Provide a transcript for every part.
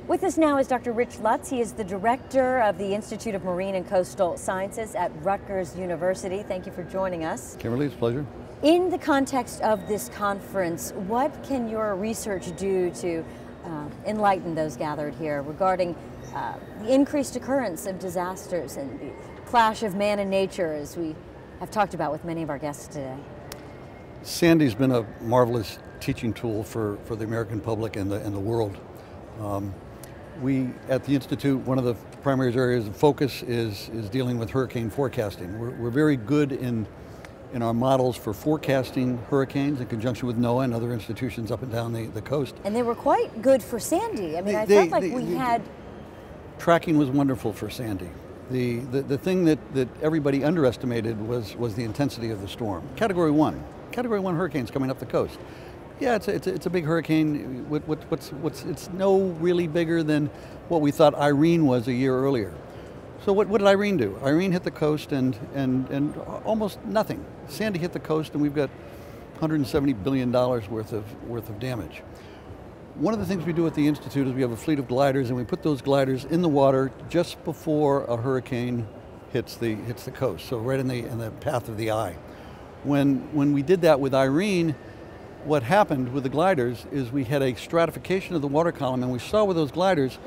With us now is Dr. Rich Lutz. He is the director of the Institute of Marine and Coastal Sciences at Rutgers University. Thank you for joining us. Kimberly, it's a pleasure. In the context of this conference, what can your research do to enlighten those gathered here regarding the increased occurrence of disasters and the clash of man and nature, as we have talked about with many of our guests today? Sandy's been a marvelous teaching tool for the American public and the world. We at the Institute, one of the primary areas of focus is dealing with hurricane forecasting. We're very good in our models for forecasting hurricanes in conjunction with NOAA and other institutions up and down the coast. And they were quite good for Sandy. I mean, I felt like we had... Tracking was wonderful for Sandy. The thing that everybody underestimated was the intensity of the storm. Category 1 hurricanes coming up the coast. Yeah, it's a big hurricane. It's no really bigger than what we thought Irene was a year earlier. So what did Irene do? Irene hit the coast and almost nothing. Sandy hit the coast and we've got $170 billion worth of damage. One of the things we do at the Institute is we have a fleet of gliders, and we put those gliders in the water just before a hurricane hits the coast, so right in the path of the eye. When we did that with Irene, what happened with the gliders is we had a stratification of the water column, and we saw with those gliders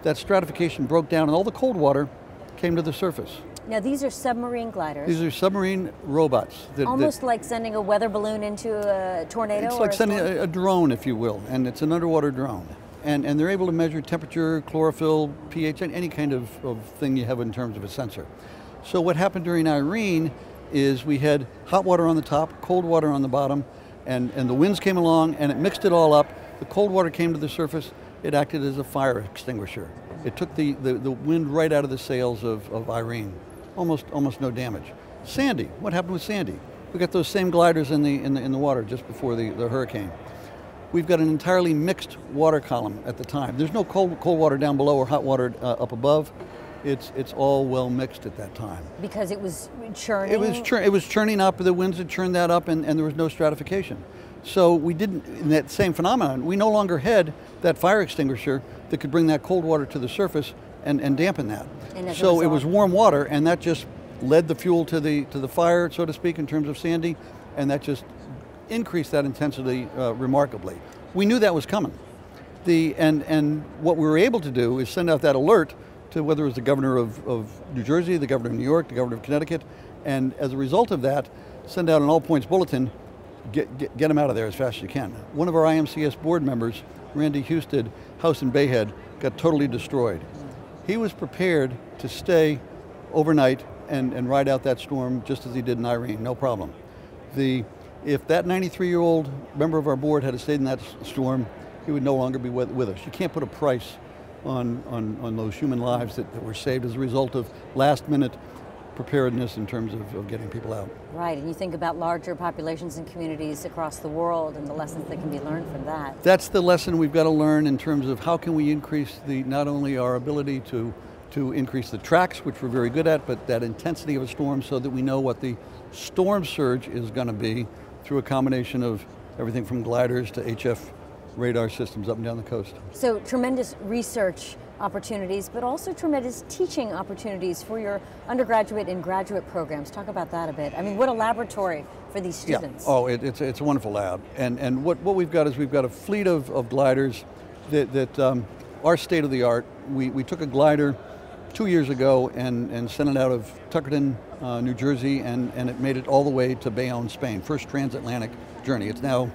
that stratification broke down and all the cold water came to the surface. Now these are submarine gliders. These are submarine robots. Almost like sending a weather balloon into a tornado? It's like sending a drone, if you will, and it's an underwater drone. And they're able to measure temperature, chlorophyll, pH, any kind of thing you have in terms of a sensor. So what happened during Irene is we had hot water on the top, cold water on the bottom, and the winds came along and it mixed it all up. The cold water came to the surface. It acted as a fire extinguisher. It took the wind right out of the sails of Irene. Almost no damage. Sandy, what happened with Sandy? We got those same gliders in the water just before the hurricane. We've got an entirely mixed water column at the time. There's no cold water down below or hot water up above. It's all well mixed at that time. Because it was churning? It was churning up, the winds had churned that up, and there was no stratification. So we didn't, in that same phenomenon, we no longer had that fire extinguisher that could bring that cold water to the surface and dampen that. So it was warm water, and that just led the fuel to the fire, so to speak, in terms of Sandy, and that just increased that intensity remarkably. We knew that was coming. And what we were able to do is send out that alert to whether it was the governor of New Jersey, the governor of New York, the governor of Connecticut, and as a result of that, send out an all-points bulletin, get them out of there as fast as you can. One of our IMCS board members, Randy Husted, house in Bayhead, got totally destroyed. He was prepared to stay overnight and ride out that storm just as he did in Irene, no problem. If that 93-year-old member of our board had stayed in that storm, he would no longer be with us. You can't put a price on those human lives that were saved as a result of last-minute preparedness in terms of getting people out. Right, and you think about larger populations and communities across the world and the lessons that can be learned from that. That's the lesson we've got to learn in terms of how can we increase not only our ability to increase the tracks, which we're very good at, but that intensity of a storm so that we know what the storm surge is going to be through a combination of everything from gliders to HF radar systems up and down the coast. So tremendous research opportunities, but also tremendous teaching opportunities for your undergraduate and graduate programs. Talk about that a bit. I mean, what a laboratory for these students. Yeah. Oh, it's a wonderful lab. And what we've got is we've got a fleet of gliders that are state-of-the-art. We took a glider 2 years ago and sent it out of Tuckerton, New Jersey, and it made it all the way to Bayonne, Spain. First transatlantic journey. It's now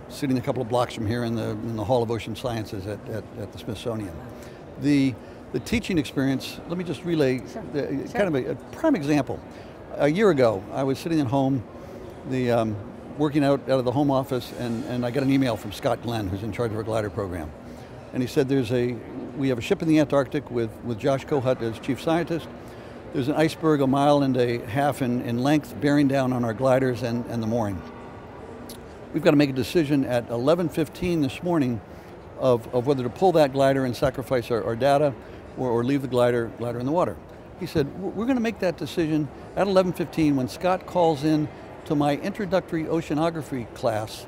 sitting a couple of blocks from here in the Hall of Ocean Sciences at the Smithsonian. The teaching experience, let me just relay kind of a prime example. A year ago, I was sitting at home, working out of the home office, and I got an email from Scott Glenn, who's in charge of our glider program. And he said, we have a ship in the Antarctic with Josh Kohut as chief scientist. There's an iceberg 1.5 miles in length bearing down on our gliders and the mooring. We've got to make a decision at 11:15 this morning of whether to pull that glider and sacrifice our data or leave the glider in the water. He said, we're going to make that decision at 11:15 when Scott calls in to my introductory oceanography class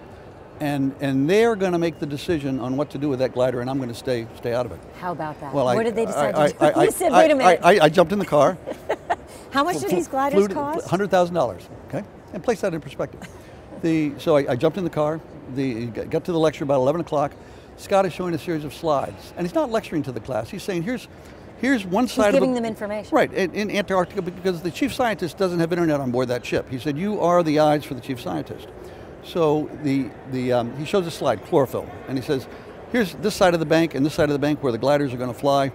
and they're going to make the decision on what to do with that glider, and I'm going to stay out of it. How about that? Well, what did they decide to do? You said, wait a minute. I jumped in the car. How much do these gliders cost? $100,000, okay? And place that in perspective. So I jumped in the car, got to the lecture about 11 o'clock. Scott is showing a series of slides, and he's not lecturing to the class. He's saying, here's one side of He's giving them information. Right, in Antarctica, because the chief scientist doesn't have internet on board that ship. He said, you are the eyes for the chief scientist. So he shows a slide, chlorophyll, and he says, here's this side of the bank and this side of the bank where the gliders are going to fly,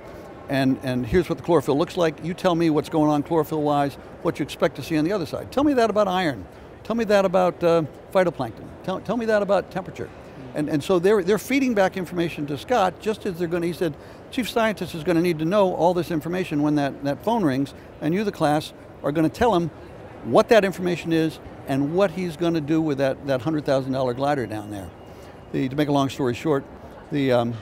and here's what the chlorophyll looks like. You tell me what's going on chlorophyll-wise, what you expect to see on the other side. Tell me that about iron. Tell me that about phytoplankton. Tell me that about temperature. And so they're feeding back information to Scott, just as they're going to, he said, chief scientist is going to need to know all this information when that phone rings, and you, the class, are going to tell him what that information is and what he's going to do with that $100,000 glider down there. To make a long story short, the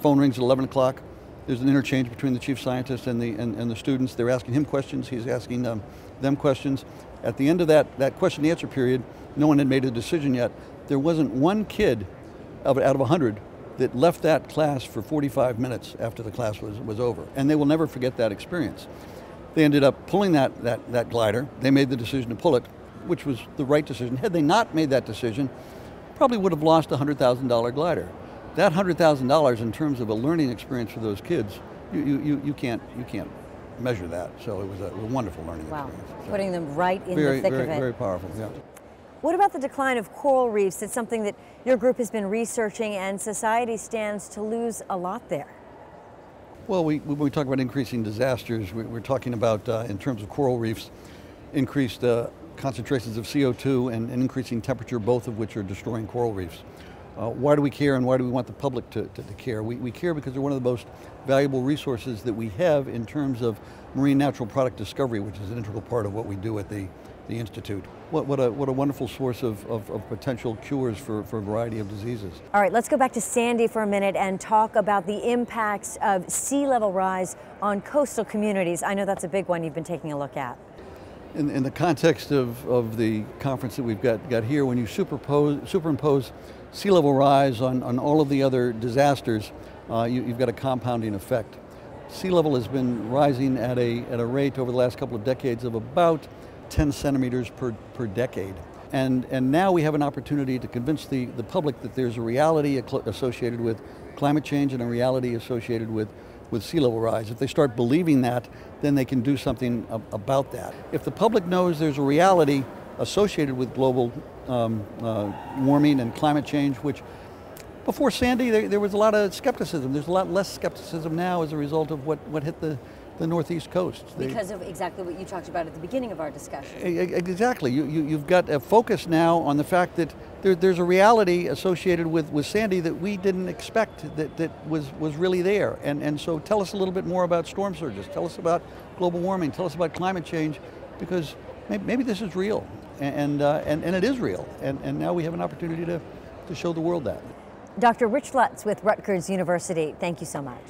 phone rings at 11 o'clock. There's an interchange between the chief scientist and the students. They're asking him questions, he's asking them questions. At the end of that question and answer period, no one had made a decision yet. There wasn't one kid out of 100 that left that class for 45 minutes after the class was over. And they will never forget that experience. They ended up pulling that glider. They made the decision to pull it, which was the right decision. Had they not made that decision, probably would have lost a $100,000 glider. That $100,000 in terms of a learning experience for those kids, you can't measure that. So it was a wonderful learning experience. So putting them right in the thick of it. Very powerful, yeah. What about the decline of coral reefs? It's something that your group has been researching, and society stands to lose a lot there. Well, when we talk about increasing disasters, we're talking about, in terms of coral reefs, increased concentrations of CO2 and increasing temperature, both of which are destroying coral reefs. Why do we care, and why do we want the public to care? We care because they're one of the most valuable resources that we have in terms of marine natural product discovery, which is an integral part of what we do at the Institute. What a wonderful source of potential cures for a variety of diseases. All right, let's go back to Sandy for a minute and talk about the impacts of sea level rise on coastal communities. I know that's a big one you've been taking a look at. In the context of the conference that we've got here, when you superimpose sea level rise on all of the other disasters, you've got a compounding effect. Sea level has been rising at a rate over the last couple of decades of about 10 centimeters per decade. And now we have an opportunity to convince the public that there's a reality associated with climate change and a reality associated with sea level rise. If they start believing that, then they can do something about that. If the public knows there's a reality associated with global warming and climate change, which before Sandy there was a lot of skepticism. There's a lot less skepticism now as a result of what hit the Northeast coast. Because of exactly what you talked about at the beginning of our discussion. Exactly. You've got a focus now on the fact that there's a reality associated with Sandy that we didn't expect that was really there. And so tell us a little bit more about storm surges. Tell us about global warming. Tell us about climate change, because maybe this is real. And it is real. And now we have an opportunity to show the world that. Dr. Rich Lutz with Rutgers University, thank you so much.